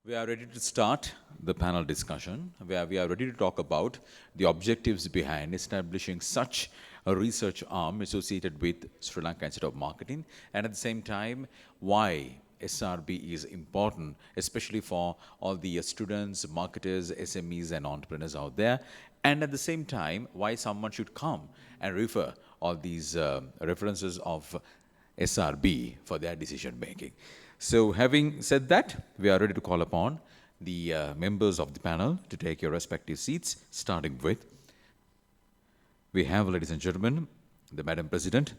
We are ready to start the panel discussion, where we are ready to talk about the objectives behind establishing such a research arm associated with Sri Lanka Institute of Marketing, and at the same time, why SRB is important, especially for all the students, marketers, SMEs, and entrepreneurs out there, and at the same time, why someone should come and refer all these references of SRB for their decision making. So having said that, we are ready to call upon the members of the panel to take your respective seats, starting with, we have, ladies and gentlemen, the Madam President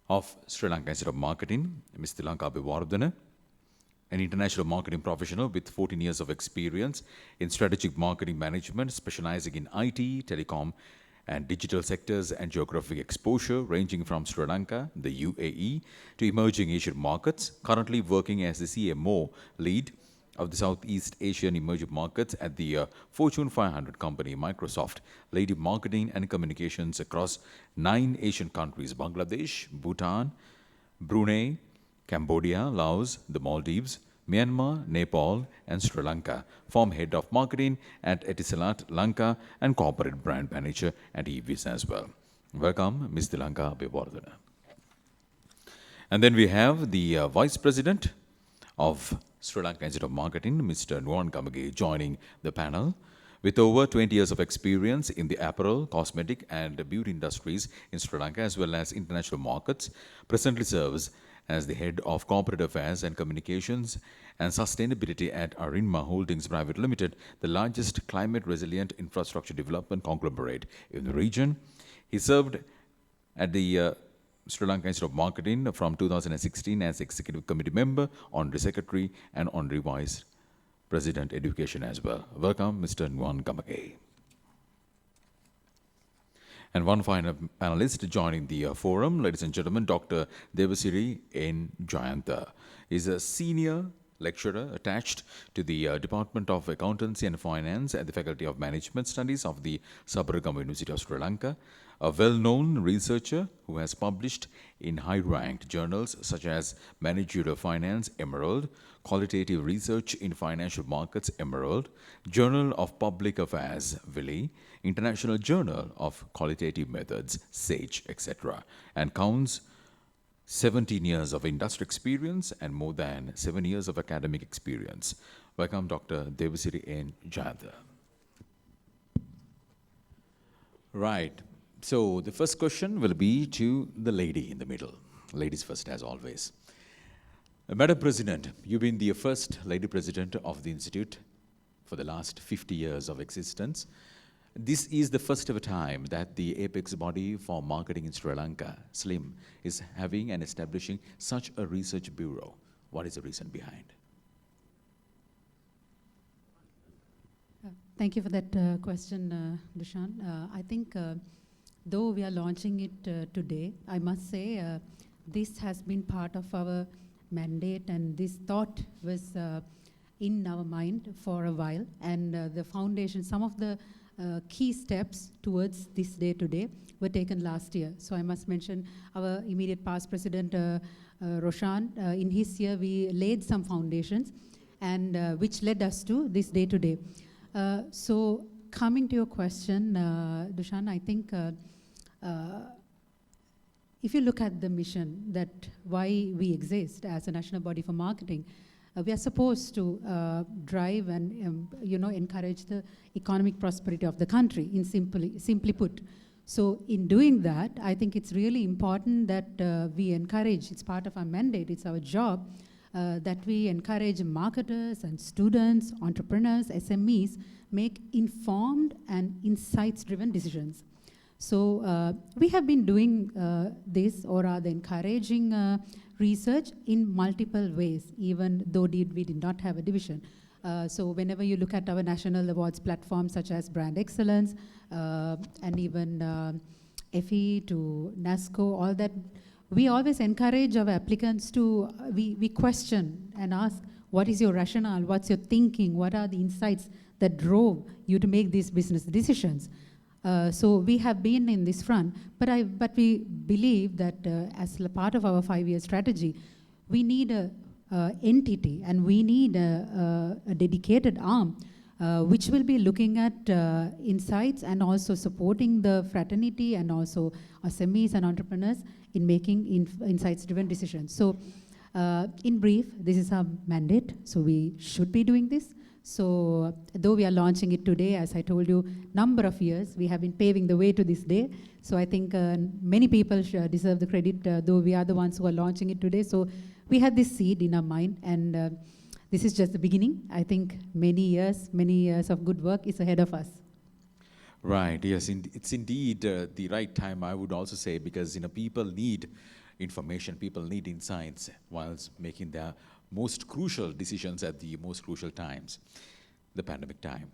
of Sri Lanka Institute of Marketing, Ms. Tilanka Abhiwardena, an international marketing professional with 14 years of experience in strategic marketing management, specializing in IT, telecom, and digital sectors and geographic exposure ranging from Sri Lanka, the UAE, to emerging Asian markets, currently working as the CMO lead of the Southeast Asian emerging markets at the Fortune 500 company Microsoft, leading marketing and communications across 9 Asian countries: Bangladesh, Bhutan, Brunei, Cambodia, Laos, the Maldives, Myanmar, Nepal, and Sri Lanka. Former head of marketing at Etisalat, Lanka, and corporate brand manager at EVIS as well. Welcome, Ms. Tilanka Abhiwardena. And then we have the Vice President of Sri Lanka Institute of Marketing, Mr. Nuwan Gamage, joining the panel. With over 20 years of experience in the apparel, cosmetic, and beauty industries in Sri Lanka, as well as international markets, presently serves as the head of corporate affairs and communications and sustainability at Arinma Holdings Private Limited, the largest climate resilient infrastructure development conglomerate in the region. He served at the Sri Lanka Institute of Marketing from 2016 as executive committee member, honorary secretary, and honorary vice president education as well. Welcome, Mr. Nuwan Gamage. And one final panelist joining the forum, ladies and gentlemen, Dr. Devasiri N. Jayanta is a senior lecturer attached to the Department of Accountancy and Finance at the Faculty of Management Studies of the Sabaragama University of Sri Lanka, a well-known researcher who has published in high-ranked journals such as Managerial Finance, Emerald, Qualitative Research in Financial Markets, Emerald, Journal of Public Affairs, Wiley, International Journal of Qualitative Methods, SAGE, etc., and counts 17 years of industry experience and more than 7 years of academic experience. Welcome, Dr. Devasiri N. Jayanta. Right. So the first question will be to the lady in the middle. Ladies first, as always. Madam President, you've been the first lady president of the Institute for the last 50 years of existence. This is the first ever time that the apex body for marketing in Sri Lanka, SLIM, is having and establishing such a research bureau. What is the reason behind? Thank you for that question, Dushan. I think though we are launching it today, I must say this has been part of our mandate, and this thought was in our mind for a while, and the foundation, some of the key steps towards this day today were taken last year. So I must mention our immediate past president, Roshan. In his year, we laid some foundations, and which led us to this day today. So coming to your question, Dushan, I think if you look at the mission, that why we exist as a national body for marketing, we are supposed to drive and encourage the economic prosperity of the country, in simply put. So in doing that, I think it's really important that we encourage, it's part of our mandate, it's our job, that we encourage marketers and students, entrepreneurs, SMEs, make informed and insights-driven decisions. So we have been doing this, or rather encouraging research in multiple ways, even though we did not have a division. So whenever you look at our national awards platforms such as Brand Excellence, and even FE to NASCO, all that, we always encourage our applicants to, we question and ask, what is your rationale, what's your thinking, what are the insights that drove you to make these business decisions? So we have been in this front, but we believe that as a part of our 5-year strategy, we need a entity, and we need a dedicated arm which will be looking at insights and also supporting the fraternity and also SMEs and entrepreneurs in making insights-driven decisions. So, in brief, this is our mandate, so we should be doing this. So, though we are launching it today, as I told you, number of years, we have been paving the way to this day. So I think many people deserve the credit, though we are the ones who are launching it today. So we had this seed in our mind, and this is just the beginning. I think many years of good work is ahead of us. Right, yes, it's indeed the right time, I would also say, because people need information, people need insights whilst making their most crucial decisions at the most crucial times, the pandemic time.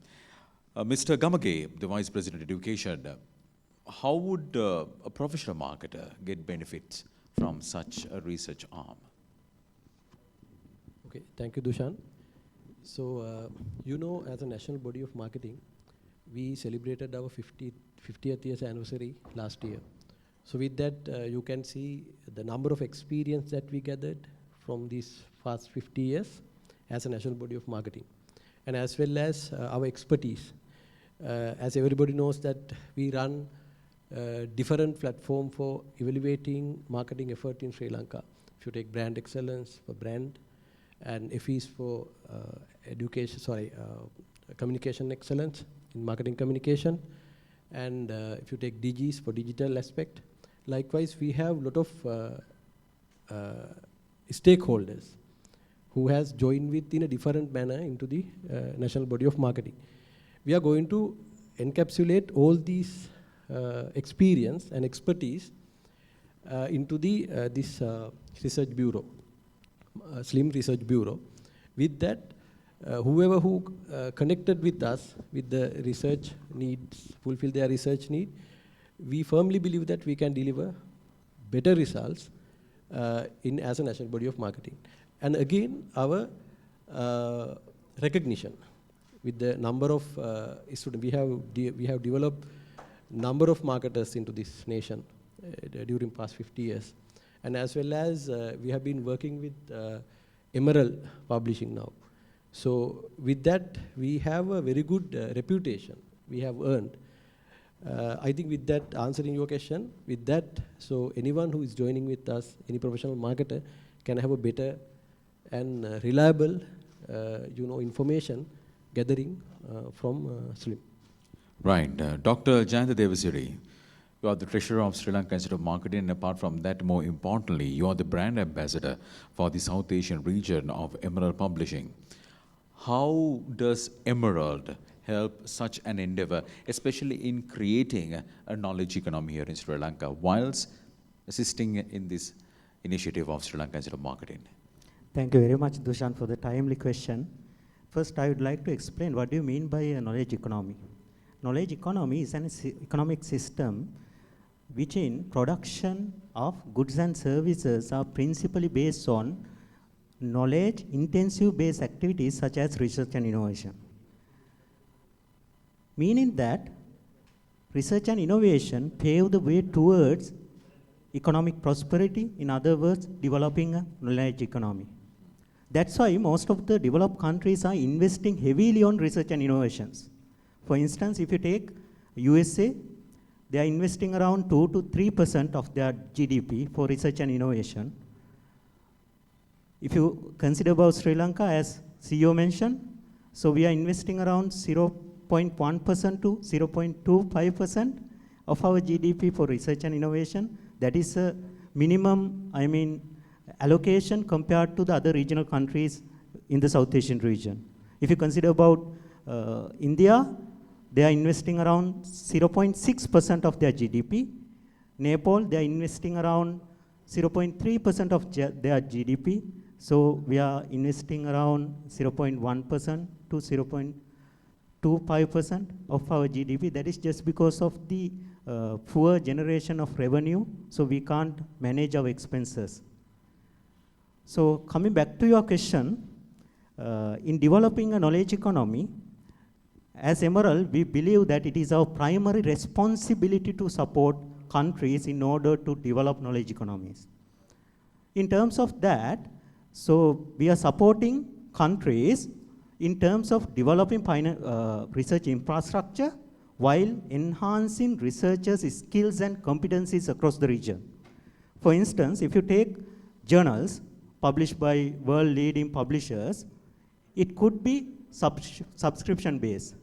Mr. Gamage, the Vice President of Education, how would a professional marketer get benefits from such a research arm? Okay, thank you, Dushan. So, as a national body of marketing, we celebrated our 50th year's anniversary last year. So with that, you can see the number of experience that we gathered from these past 50 years as a national body of marketing, and as well as our expertise. As everybody knows that we run different platform for evaluating marketing effort in Sri Lanka. If you take brand excellence for brand, and FEs for communication excellence in marketing communication, and if you take DGs for digital aspect. Likewise, we have a lot of stakeholders who has joined with in a different manner into the national body of marketing. We are going to encapsulate all these experience and expertise into this research bureau, SLIM Research Bureau. With that, whoever who connected with us with the research needs, fulfill their research need, we firmly believe that we can deliver better results as a national body of marketing. And again, our recognition with the number of students, we have developed number of marketers into this nation during past 50 years. And as well as we have been working with Emerald Publishing now. So with that, we have a very good reputation we have earned. I think with that, answering your question, with that, so anyone who is joining with us, any professional marketer, can have a better and reliable, information gathering from SLIM. Right. Dr. Jayanta Devasiri, you are the treasurer of Sri Lanka Institute of Marketing, and apart from that, more importantly, you are the brand ambassador for the South Asian region of Emerald Publishing. How does Emerald help such an endeavor, especially in creating a knowledge economy here in Sri Lanka, whilst assisting in this initiative of Sri Lanka Institute of Marketing? Thank you very much, Dushan, for the timely question. First, I would like to explain what do you mean by a knowledge economy. Knowledge economy is an economic system which in production of goods and services are principally based on knowledge intensive based activities such as research and innovation. Meaning that research and innovation pave the way towards economic prosperity, in other words, developing a knowledge economy. That's why most of the developed countries are investing heavily on research and innovations. For instance, if you take USA, they are investing around 2 to 3% of their GDP for research and innovation. If you consider about Sri Lanka, as CEO mentioned, so we are investing around 0.1% to 0.25% of our GDP for research and innovation. That is a minimum, allocation compared to the other regional countries in the South Asian region. If you consider about India, they are investing around 0.6% of their GDP. Nepal, they are investing around 0.3% of their GDP. So we are investing around 0.1% to 0.25% of our GDP. That is just because of the poor generation of revenue, so we can't manage our expenses. So coming back to your question, in developing a knowledge economy, as Emerald, we believe that it is our primary responsibility to support countries in order to develop knowledge economies. In terms of that, So we are supporting countries in terms of developing research infrastructure while enhancing researchers' skills and competencies across the region. For instance, if you take journals published by world-leading publishers, it could be subscription-based.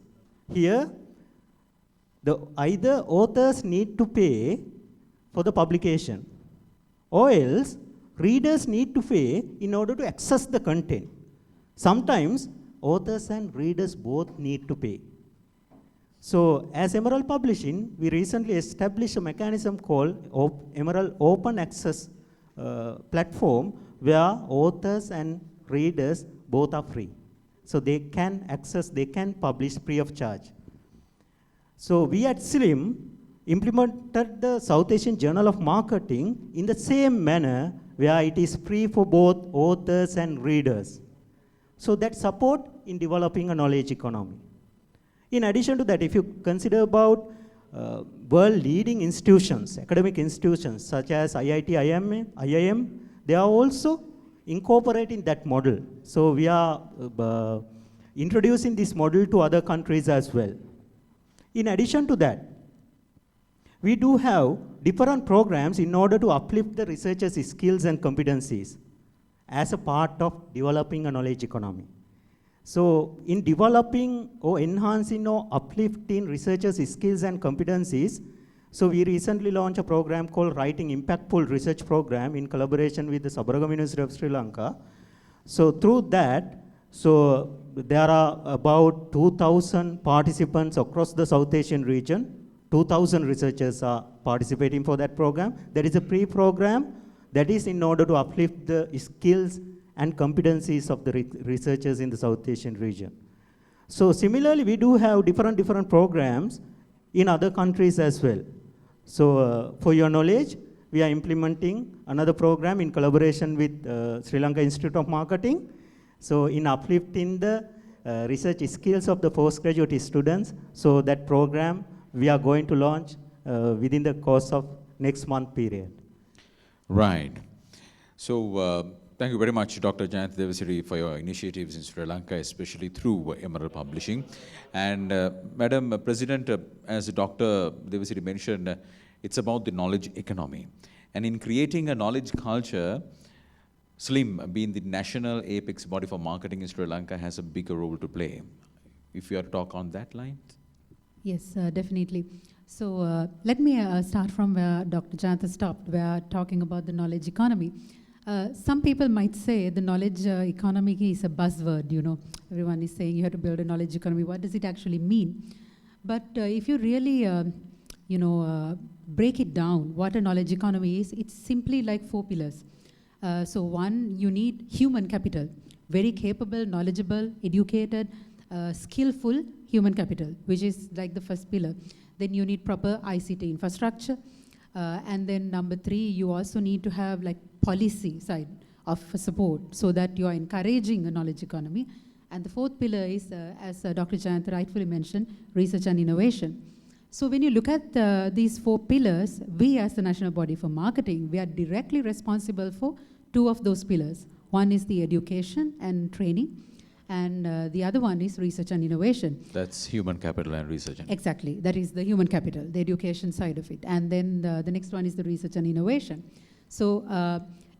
Here, either authors need to pay for the publication, or else readers need to pay in order to access the content. Sometimes authors and readers both need to pay. So as Emerald Publishing, we recently established a mechanism called Emerald Open Access platform, where authors and readers both are free. So they can access, they can publish free of charge. So we at SLIM implemented the South Asian Journal of Marketing in the same manner, where it is free for both authors and readers. So that support in developing a knowledge economy. In addition to that, if you consider about world-leading institutions, academic institutions such as IIT, IIM, they are also incorporating that model. So we are introducing this model to other countries as well. In addition to that, we do have different programs in order to uplift the researchers' skills and competencies as a part of developing a knowledge economy. So in developing or enhancing or uplifting researchers' skills and competencies, so we recently launched a program called Writing Impactful Research Program in collaboration with the Sabaragama University of Sri Lanka. So through that, so there are about 2,000 participants across the South Asian region. 2,000 researchers are participating for that program. That is a pre-program that is in order to uplift the skills and competencies of the researchers in the South Asian region. So similarly, we do have different programs in other countries as well. So for your knowledge, we are implementing another program in collaboration with Sri Lanka Institute of Marketing. So in uplifting the research skills of the postgraduate students, so that program we are going to launch within the course of next month period. Right. So thank you very much, Dr. Jayanth Devasiri, for your initiatives in Sri Lanka, especially through Emerald Publishing. And Madam President, as Dr. Devasiri mentioned, it's about the knowledge economy. And in creating a knowledge culture, SLIM, being the national apex body for marketing in Sri Lanka, has a bigger role to play. If you are to talk on that line. Yes, definitely. So let me start from where Dr. Jayanth stopped, where talking about the knowledge economy. Some people might say the knowledge economy is a buzzword, you know. Everyone is saying you have to build a knowledge economy. What does it actually mean? But if you really, break it down, what a knowledge economy is, it's simply like 4 pillars. So one, you need human capital, very capable, knowledgeable, educated, skillful human capital, which is like the first pillar. Then you need proper ICT infrastructure. And then number 3, you also need to have like policy side of support so that you are encouraging a knowledge economy. And the 4th pillar is, as Dr. Jayanth rightfully mentioned, research and innovation. So when you look at these 4 pillars, we as the National Body for Marketing, we are directly responsible for 2 of those pillars. One is the education and training, and the other one is research and innovation. That's human capital and research. Exactly, that is the human capital, the education side of it. And then the next one is the research and innovation. So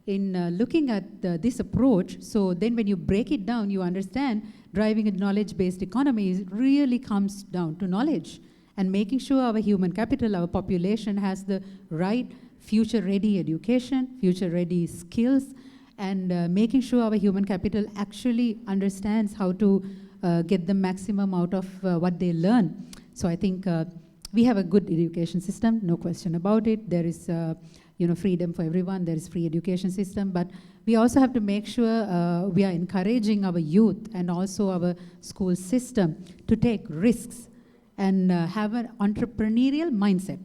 in looking at this approach, so then when you break it down, you understand driving a knowledge-based economy really comes down to knowledge and making sure our human capital, our population has the right future-ready education, future-ready skills, and making sure our human capital actually understands how to get the maximum out of what they learn. So I think we have a good education system, no question about it. There is freedom for everyone, there is free education system, but we also have to make sure we are encouraging our youth and also our school system to take risks and have an entrepreneurial mindset.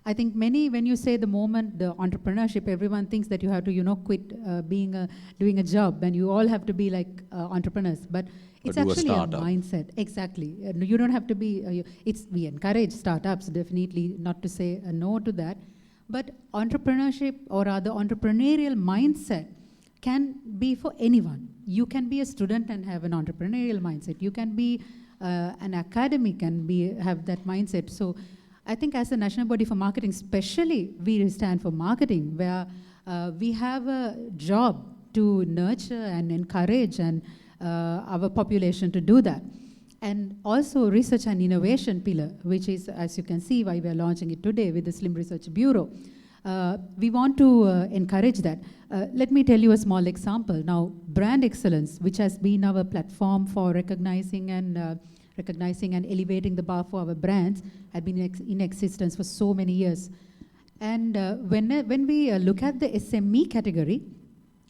I think when you say the moment the entrepreneurship, everyone thinks that you have to, quit doing a job and you all have to be like entrepreneurs. But it's actually a mindset. Exactly. You don't have to be, we encourage startups, definitely, not to say no to that. But entrepreneurship or rather entrepreneurial mindset can be for anyone. You can be a student and have an entrepreneurial mindset. You can be an academic and have that mindset. So I think as a National Body for Marketing, especially we stand for marketing, where we have a job to nurture and encourage and our population to do that. And also research and innovation pillar, which is, as you can see, why we are launching it today with the Slim Research Bureau. We want to encourage that. Let me tell you a small example. Now, brand excellence, which has been our platform for recognizing and elevating the bar for our brands, had been in existence for so many years. And when we look at the SME category,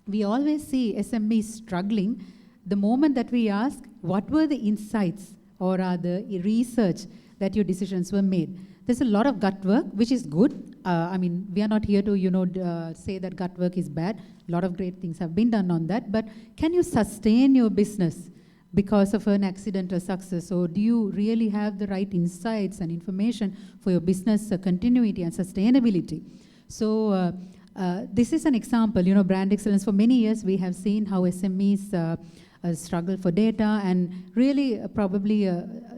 we always see SMEs struggling. The moment that we ask, what were the insights or the research that your decisions were made? There's a lot of gut work, which is good. I mean, we are not here to, say that gut work is bad. A lot of great things have been done on that. But can you sustain your business because of an accidental success? Or do you really have the right insights and information for your business continuity and sustainability? So this is an example, brand excellence. For many years, we have seen how SMEs struggle for data, and really probably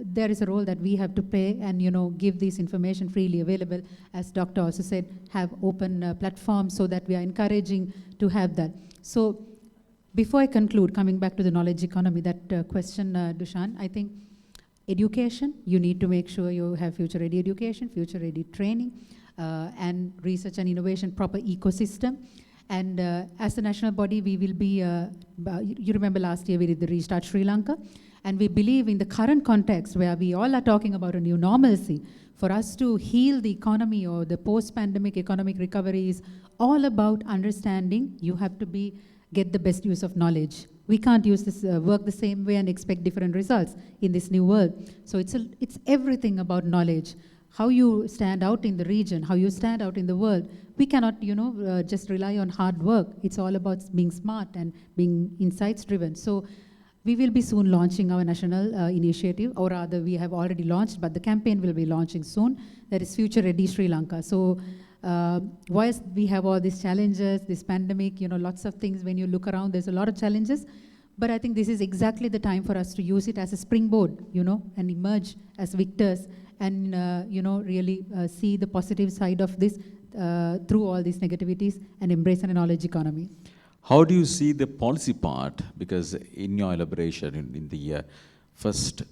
there is a role that we have to play and give this information freely available. As Doctor also said, have open platforms so that we are encouraging to have that. So before I conclude, coming back to the knowledge economy, that question, Dushan, I think education, you need to make sure you have future-ready education, future-ready training, and research and innovation, proper ecosystem. And as a national body, we will be, you remember last year we did the Restart Sri Lanka, and we believe in the current context where we all are talking about a new normalcy, for us to heal the economy or the post-pandemic economic recovery is all about understanding. You have to get the best use of knowledge. We can't use this work the same way and expect different results in this new world. So it's everything about knowledge. How you stand out in the region, how you stand out in the world. We cannot, just rely on hard work. It's all about being smart and being insights driven. So we will be soon launching our national initiative, or rather we have already launched, but the campaign will be launching soon. That is Future Ready Sri Lanka. So whilst we have all these challenges, this pandemic, lots of things, when you look around, there's a lot of challenges. But I think this is exactly the time for us to use it as a springboard, and emerge as victors and, really see the positive side of this through all these negativities and embrace a knowledge economy. How do you see the policy part? Because in your elaboration, in the first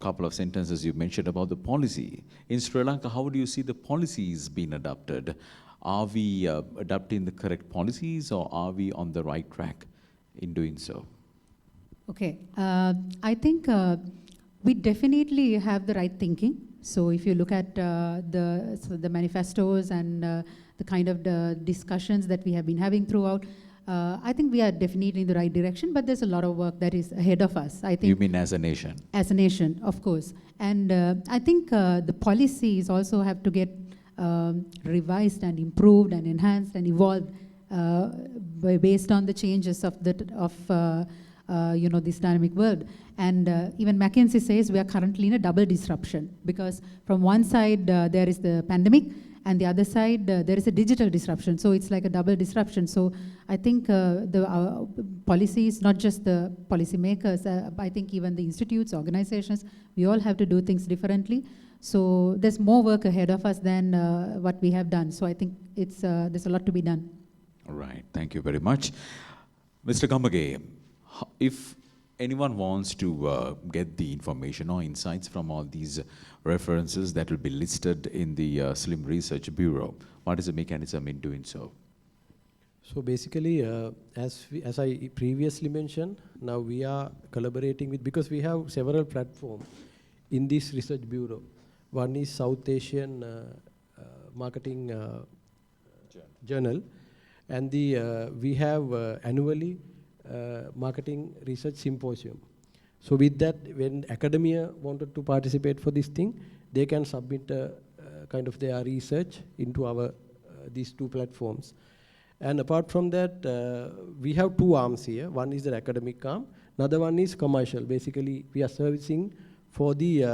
couple of sentences you mentioned about the policy. In Sri Lanka, how do you see the policies being adopted? Are we adopting the correct policies, or are we on the right track in doing so? Okay, I think we definitely have the right thinking. So if you look at the manifestos and the kind of the discussions that we have been having throughout, I think we are definitely in the right direction, but there's a lot of work that is ahead of us. I think. You mean as a nation? As a nation, of course. And I think the policies also have to get revised and improved and enhanced and evolved based on the changes of this dynamic world. And even McKinsey says we are currently in a double disruption, because from one side there is the pandemic, and the other side there is a digital disruption. So it's like a double disruption. So I think the policies, not just the policymakers, I think even the institutes, organizations, we all have to do things differently. So there's more work ahead of us than what we have done. So I think there's a lot to be done. All right, thank you very much. Mr. Gamage, if anyone wants to get the information or insights from all these references that will be listed in the Slim Research Bureau, what is the mechanism in doing so? So basically, as I previously mentioned, now we are collaborating with, because we have several platforms in this research bureau. One is South Asian Marketing Journal, and we have annually marketing research symposium. So with that, when academia wanted to participate for this thing, they can submit kind of their research into our these two platforms. And apart from that, we have two arms here. One is the academic arm, another one is commercial. Basically, we are servicing for the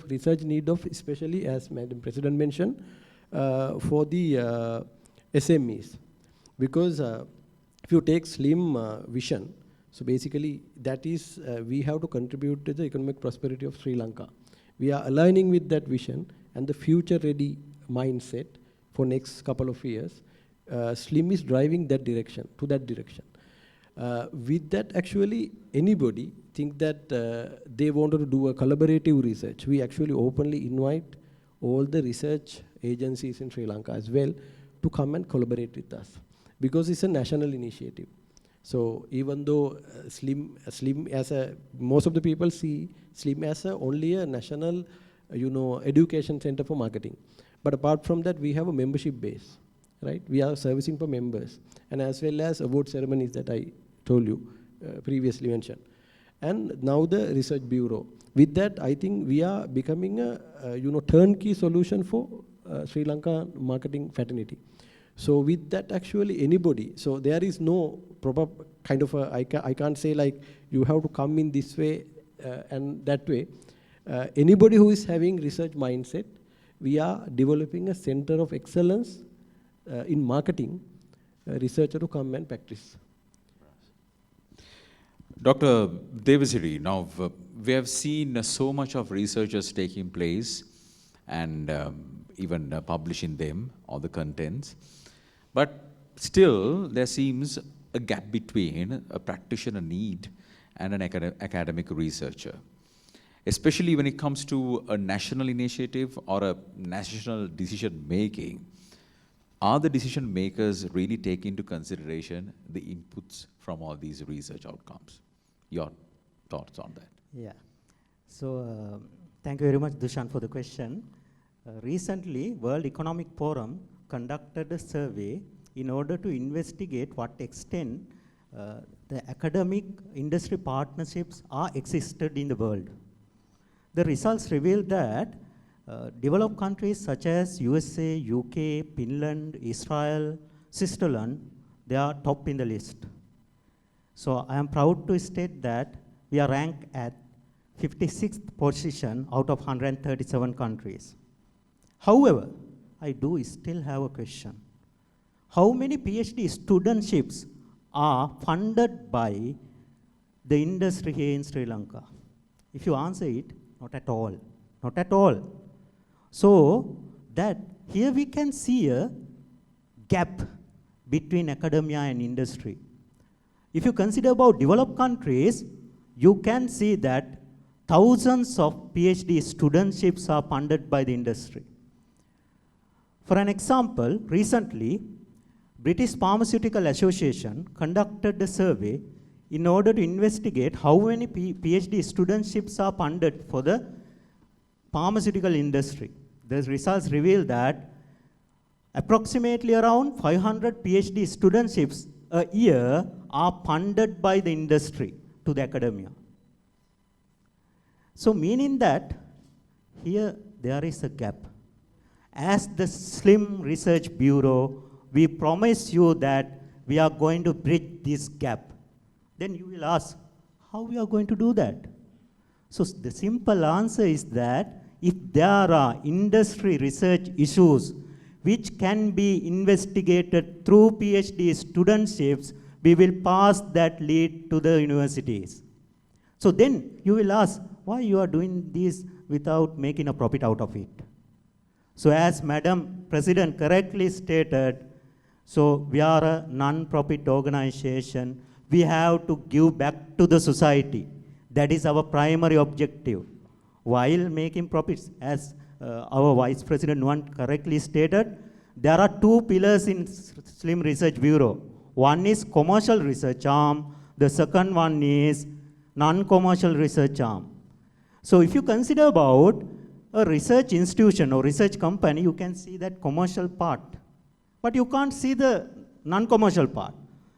research need of, especially as Madam President mentioned, for the SMEs, because If you take SLIM vision, so basically that is, we have to contribute to the economic prosperity of Sri Lanka. We are aligning with that vision and the future ready mindset for next couple of years. SLIM is driving that direction, to that direction. With that, actually, anybody think that they wanted to do a collaborative research. We actually openly invite all the research agencies in Sri Lanka as well to come and collaborate with us, because it's a national initiative. So even though SLIM as a, most of the people see SLIM as only a national, education center for marketing. But apart from that, we have a membership base, right? We are servicing for members, and as well as award ceremonies that I told you, previously mentioned. And now the research bureau. With that, I think we are becoming a, turnkey solution for Sri Lanka marketing fraternity. So with that, actually anybody, so there is no proper kind of I can't say like you have to come in this way and that way. Anybody who is having research mindset, we are developing a center of excellence in marketing, researcher to come and practice. Dr. Devasiri, now we have seen so much of researchers taking place and even publishing them, all the contents. But still, there seems a gap between a practitioner need and an academic researcher, especially when it comes to a national initiative or a national decision making. Are the decision makers really taking into consideration the inputs from all these research outcomes? Your thoughts on that? Yeah. So thank you very much, Dushan, for the question. Recently, World Economic Forum conducted a survey in order to investigate what extent the academic industry partnerships are existed in the world. The results revealed that developed countries such as USA, UK, Finland, Israel, Switzerland, they are top in the list. So I am proud to state that we are ranked at 56th position out of 137 countries. However, I do still have a question. How many PhD studentships are funded by the industry here in Sri Lanka? If you answer it, not at all. Not at all. So that here we can see a gap between academia and industry. If you consider about developed countries, you can see that thousands of PhD studentships are funded by the industry. For an example, recently, British Pharmaceutical Association conducted a survey in order to investigate how many PhD studentships are funded for the pharmaceutical industry. The results reveal that approximately around 500 PhD studentships a year are funded by the industry to the academia. So meaning that here there is a gap. As the SLIM Research Bureau, we promise you that we are going to bridge this gap. Then you will ask, how we are going to do that? So the simple answer is that if there are industry research issues which can be investigated through PhD studentships, we will pass that lead to the universities. So then you will ask, why you are doing this without making a profit out of it? So as Madam President correctly stated, so we are a non-profit organization. We have to give back to the society. That is our primary objective. While making profits, as our Vice President Nuwan correctly stated, there are two pillars in SLIM Research Bureau. One is commercial research arm. The second one is non-commercial research arm. So if you consider about a research institution or research company, you can see that commercial part. But you can't see the non-commercial part.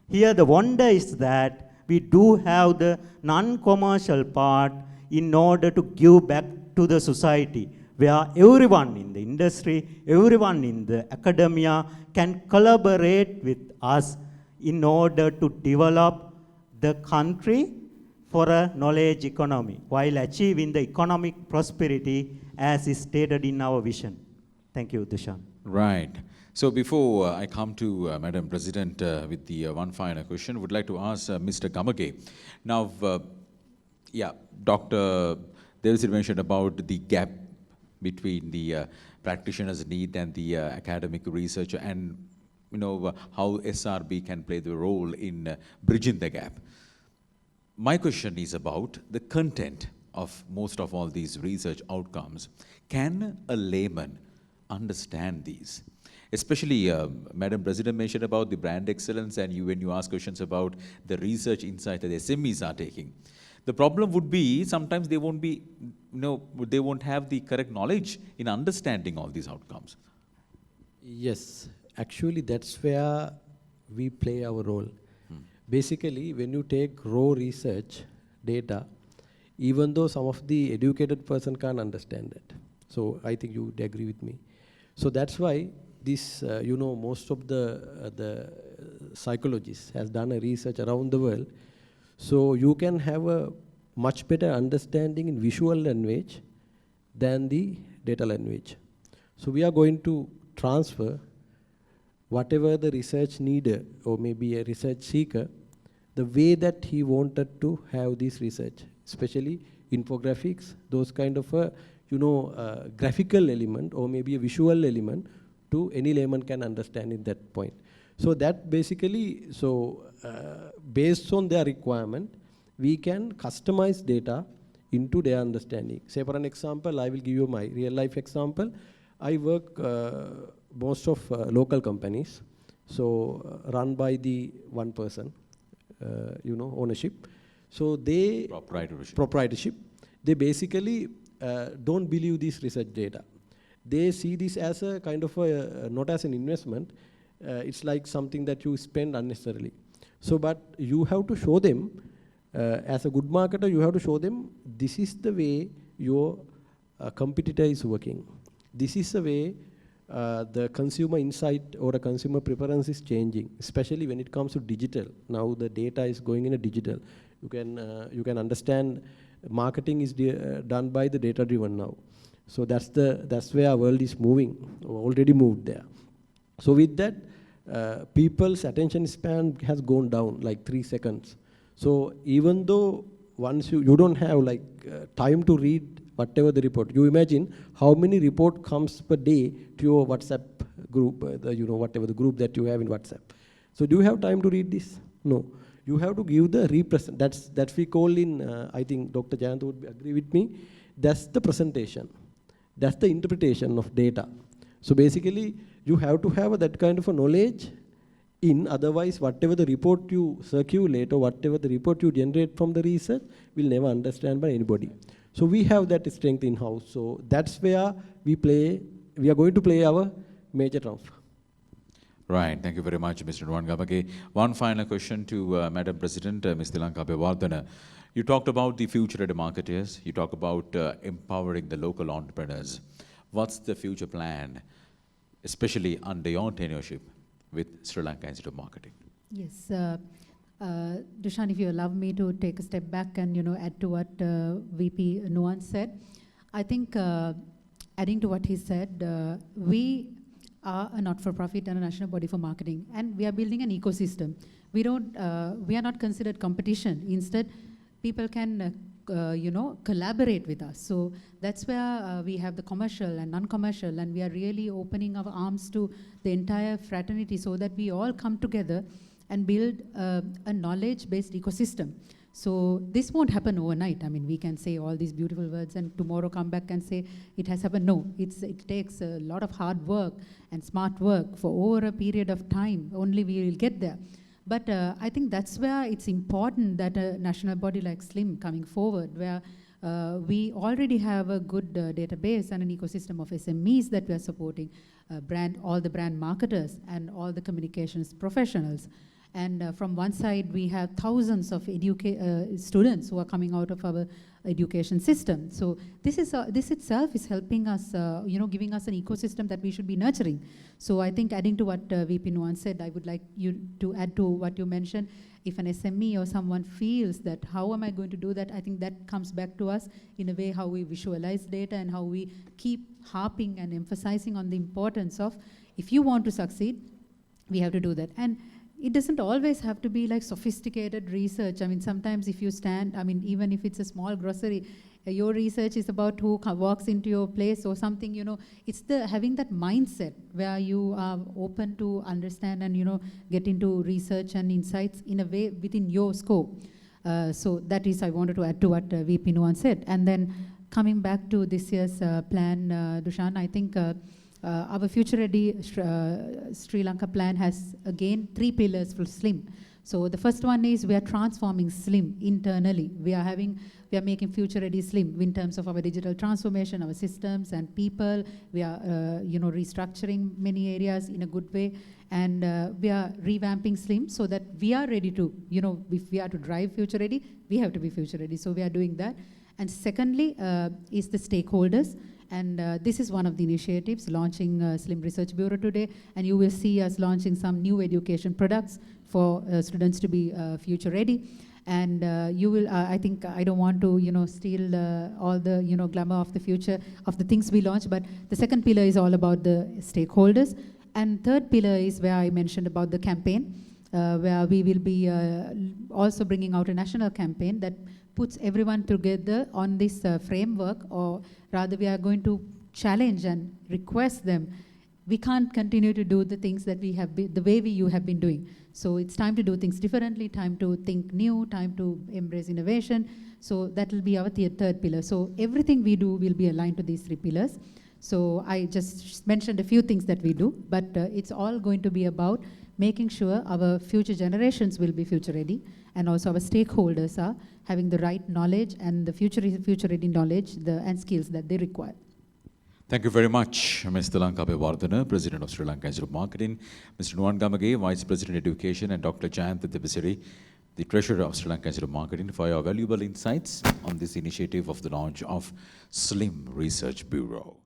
Here the wonder is that we do have the non-commercial part in order to give back to the society, where everyone in the industry, everyone in the academia can collaborate with us in order to develop the country for a knowledge economy while achieving the economic prosperity as is stated in our vision. Thank you, Dushan. Right. So before I come to Madam President with the one final question, would like to ask Mr. Gamage. Now, yeah, Dr. Devasiri mentioned about the gap between the practitioner's need and the academic research, and how SRB can play the role in bridging the gap. My question is about the content of most of all these research outcomes. Can a layman understand these? Especially, Madam President mentioned about the brand excellence, and when you ask questions about the research insight that SMEs are taking. The problem would be sometimes they won't be, they won't have the correct knowledge in understanding all these outcomes. Yes, actually that's where we play our role. Basically, when you take raw research data, even though some of the educated person can't understand that. So I think you would agree with me. So that's why this, most of the psychologists has done a research around the world. So you can have a much better understanding in visual language than the data language. So we are going to transfer whatever the research needer or maybe a research seeker, the way that he wanted to have this research, especially infographics, those kind of a graphical element or maybe a visual element to any layman can understand in that point. So that basically, based on their requirement, we can customize data into their understanding. Say for an example, I will give you my real life example. I work most of local companies, so run by the one person, ownership. So they proprietorship. They basically don't believe this research data. They see this as a kind of not as an investment. It's like something that you spend unnecessarily. So, but you have to show them, as a good marketer, you have to show them this is the way your competitor is working. This is the way the consumer insight or a consumer preference is changing, especially when it comes to digital. Now the data is going in a digital. You can understand marketing is done by the data driven now. So that's where our world is moving, already moved there. So with that, people's attention span has gone down like 3 seconds. So even though once you don't have time to read whatever the report, you imagine how many report comes per day to your WhatsApp group, whatever the group that you have in WhatsApp. So do you have time to read this? No. You have to give the represent. That's we call in. I think Dr. Jayant would agree with me. That's the presentation. That's the interpretation of data. So basically, you have to have that kind of a knowledge in, otherwise whatever the report you circulate or whatever the report you generate from the research will never understand by anybody. So we have that strength in-house. So that's where we are going to play our major trump. Right, thank you very much, Mr. Nuwan Gamage. One final question to Madam President, Ms. Tilanka Abeyewardena. You talked about the future-ready marketers. You talked about empowering the local entrepreneurs. What's the future plan, especially under your tenureship with Sri Lanka Institute of Marketing? Yes, Dushan, if you allow me to take a step back and add to what VP Nuwan said. I think adding to what he said, we are a not-for-profit and a national body for marketing, and we are building an ecosystem. We are not considered competition. Instead, people can collaborate with us. So that's where we have the commercial and non-commercial, and we are really opening our arms to the entire fraternity so that we all come together and build a knowledge-based ecosystem. So this won't happen overnight. I mean, we can say all these beautiful words and tomorrow come back and say it has happened. No, it takes a lot of hard work and smart work for over a period of time. Only we will get there. But I think that's where it's important that a national body like SLIM coming forward, where we already have a good database and an ecosystem of SMEs that we are supporting, all the brand marketers and all the communications professionals. And from one side, we have thousands of students who are coming out of our education system. So this itself is helping us, giving us an ecosystem that we should be nurturing. So I think adding to what VP Nuwan said, I would like you to add to what you mentioned. If an SME or someone feels that, how am I going to do that? I think that comes back to us in a way how we visualize data and how we keep harping and emphasizing on the importance of, if you want to succeed, we have to do that. And it doesn't always have to be like sophisticated research. I mean, sometimes if you stand, I mean, even if it's a small grocery, your research is about who walks into your place or something, it's the having that mindset where you are open to understand and, get into research and insights in a way within your scope. So that is, I wanted to add to what VP Nuwan said. And then coming back to this year's plan, Dushan, I think our Future Ready Sri Lanka plan has again 3 pillars for SLIM. So the first one is we are transforming SLIM internally. We are making Future Ready SLIM in terms of our digital transformation, our systems and people. We are restructuring many areas in a good way, and we are revamping SLIM so that we are ready to, if we are to drive Future Ready, we have to be Future Ready. So we are doing that. And secondly is the stakeholders. And this is one of the initiatives, launching SLIM Research Bureau today, and you will see us launching some new education products for students to be future ready. And you will, I think, I don't want to, steal all the, glamour of the future of the things we launch, but the second pillar is all about the stakeholders. And third pillar is where I mentioned about the campaign, where we will be also bringing out a national campaign that puts everyone together on this framework, or rather we are going to challenge and request them. We can't continue to do the things that we have been, the way you have been doing. So it's time to do things differently, time to think new, time to embrace innovation. So that will be our third pillar. So everything we do will be aligned to these 3 pillars. So I just mentioned a few things that we do, but it's all going to be about making sure our future generations will be future ready, and also our stakeholders are having the right knowledge and the future ready knowledge and skills that they require. Thank you very much, Ms. Tilanka Abeyewardena, President of Sri Lanka Institute of Marketing, Mr. Nuwan Gamage, Vice President Education, and Dr. Jayantha Debasiri, the Treasurer of Sri Lanka Institute of Marketing, for your valuable insights on this initiative of the launch of SLIM Research Bureau.